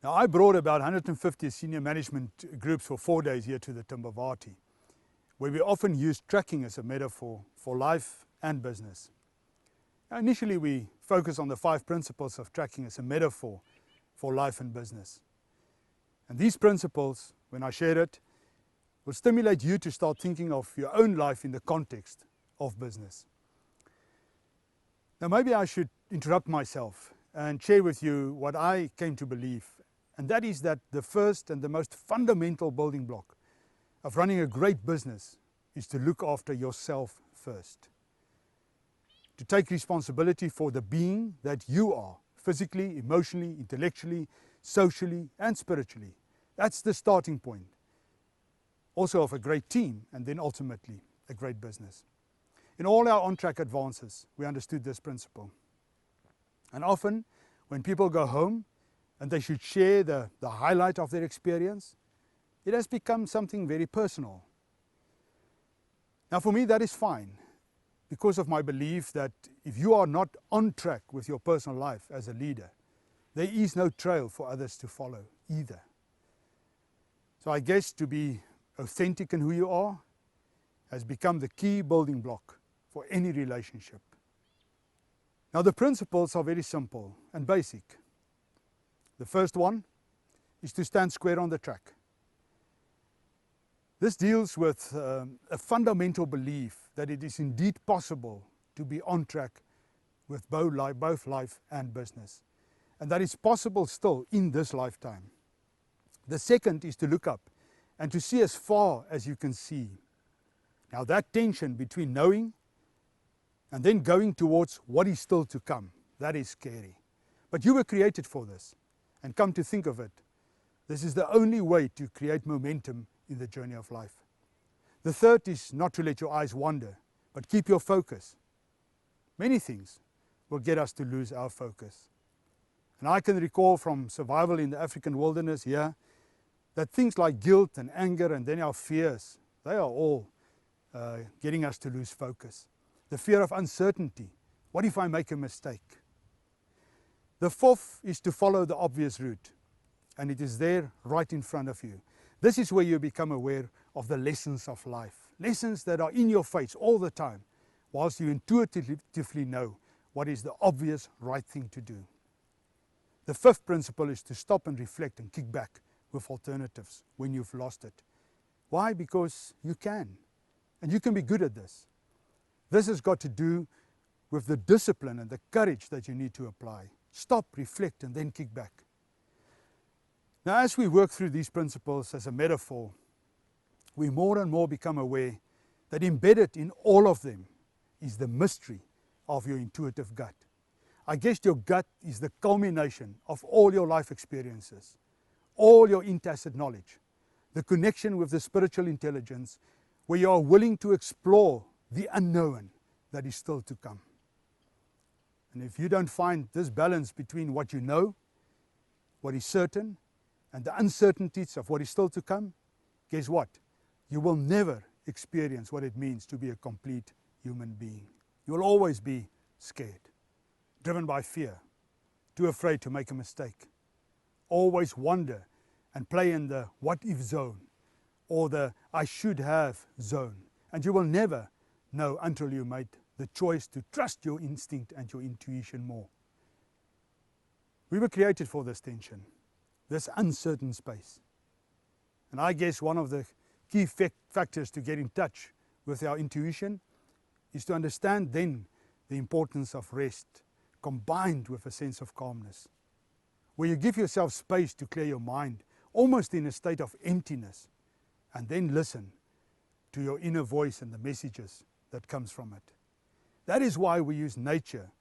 Now, I brought about 150 senior management groups for 4 days here to the Timbavati, where we often use tracking as a metaphor for life and business. Now, initially, we focus on the 5 principles of tracking as a metaphor for life and business. And these principles, when I share it, will stimulate you to start thinking of your own life in the context of business. Now, maybe I should interrupt myself and share with you what I came to believe, and that is that the first and the most fundamental building block of running a great business is to look after yourself first. To take responsibility for the being that you are, physically, emotionally, intellectually, socially, and spiritually. That's the starting point, also of a great team, and then ultimately a great business. In all our on-track advances, we understood this principle. And often, when people go home and they should share the highlight of their experience, it has become something very personal. Now, for me, that is fine, because of my belief that if you are not on track with your personal life as a leader, there is no trail for others to follow either. So I guess to be authentic in who you are has become the key building block for any relationship. Now, the principles are very simple and basic. The first one is to stand square on the track. This deals with a fundamental belief that it is indeed possible to be on track with both life and business, and that is possible still in this lifetime. The second is to look up and to see as far as you can see. Now, that tension between knowing and then going towards what is still to come, that is scary. But you were created for this, and come to think of it, this is the only way to create momentum in the journey of life. The third is not to let your eyes wander, but keep your focus. Many things will get us to lose our focus. And I can recall from survival in the African wilderness here, that things like guilt and anger and then our fears, they are all getting us to lose focus. The fear of uncertainty. What if I make a mistake? The fourth is to follow the obvious route, and it is there right in front of you. This is where you become aware of the lessons of life, lessons that are in your face all the time, whilst you intuitively know what is the obvious right thing to do. The fifth principle is to stop and reflect and kick back with alternatives when you've lost it. Why? Because you can, and you can be good at this. This has got to do with the discipline and the courage that you need to apply. Stop, reflect, and then kick back. Now, as we work through these principles as a metaphor, we more and more become aware that embedded in all of them is the mystery of your intuitive gut. I guess your gut is the culmination of all your life experiences, all your intacit knowledge, the connection with the spiritual intelligence, where you are willing to explore the unknown that is still to come. And if you don't find this balance between what you know, what is certain, and the uncertainties of what is still to come, guess what? You will never experience what it means to be a complete human being. You will always be scared, driven by fear, too afraid to make a mistake. Always wonder and play in the what-if zone or the I should have zone. And you will never know until you made the choice to trust your instinct and your intuition more. We were created for this tension, this uncertain space. And I guess one of the key factors to get in touch with our intuition is to understand then the importance of rest, combined with a sense of calmness, where you give yourself space to clear your mind, almost in a state of emptiness, and then listen to your inner voice and the messages that comes from it. That is why we use nature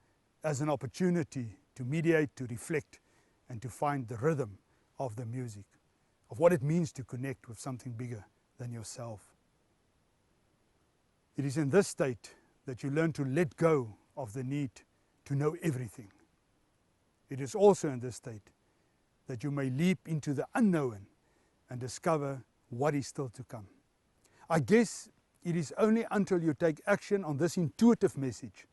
as an opportunity to mediate, to reflect, and to find the rhythm of the music, of what it means to connect with something bigger than yourself. It is in this state that you learn to let go of the need to know everything. It is also in this state that you may leap into the unknown and discover what is still to come. I guess it is only until you take action on this intuitive message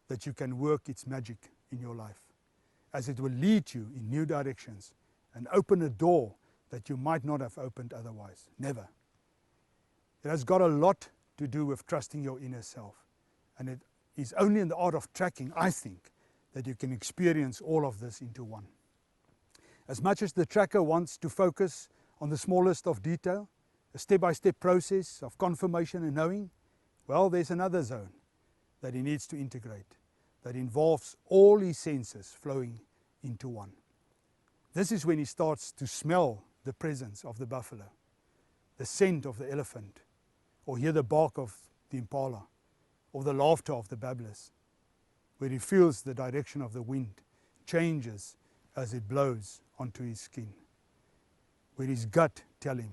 that you can work its magic in your life. as it will lead you in new directions and open a door that you might not have opened otherwise. Never. It has got a lot to do with trusting your inner self. And it is only in the art of tracking, I think, that you can experience all of this into one. As much as the tracker wants to focus on the smallest of detail, a step-by-step process of confirmation and knowing, well, there's another zone that he needs to integrate that involves all his senses flowing into one. This is when he starts to smell the presence of the buffalo, the scent of the elephant, or hear the bark of the impala, or the laughter of the babblers, where he feels the direction of the wind changes as it blows onto his skin, where his gut tells him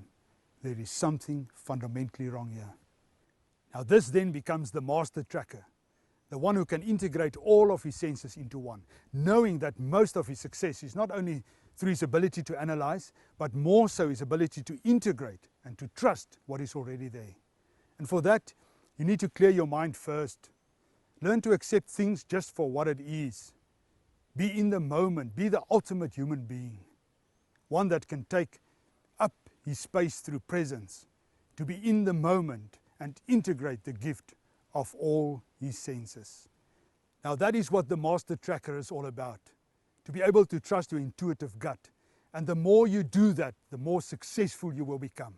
there is something fundamentally wrong here. Now this then becomes the master tracker, the one who can integrate all of his senses into one, knowing that most of his success is not only through his ability to analyze, but more so his ability to integrate and to trust what is already there. And for that, you need to clear your mind first. Learn to accept things just for what it is. Be in the moment, be the ultimate human being, one that can take up his space through presence, to be in the moment and integrate the gift of all his senses. Now that is what the master tracker is all about, to be able to trust your intuitive gut. And the more you do that, the more successful you will become.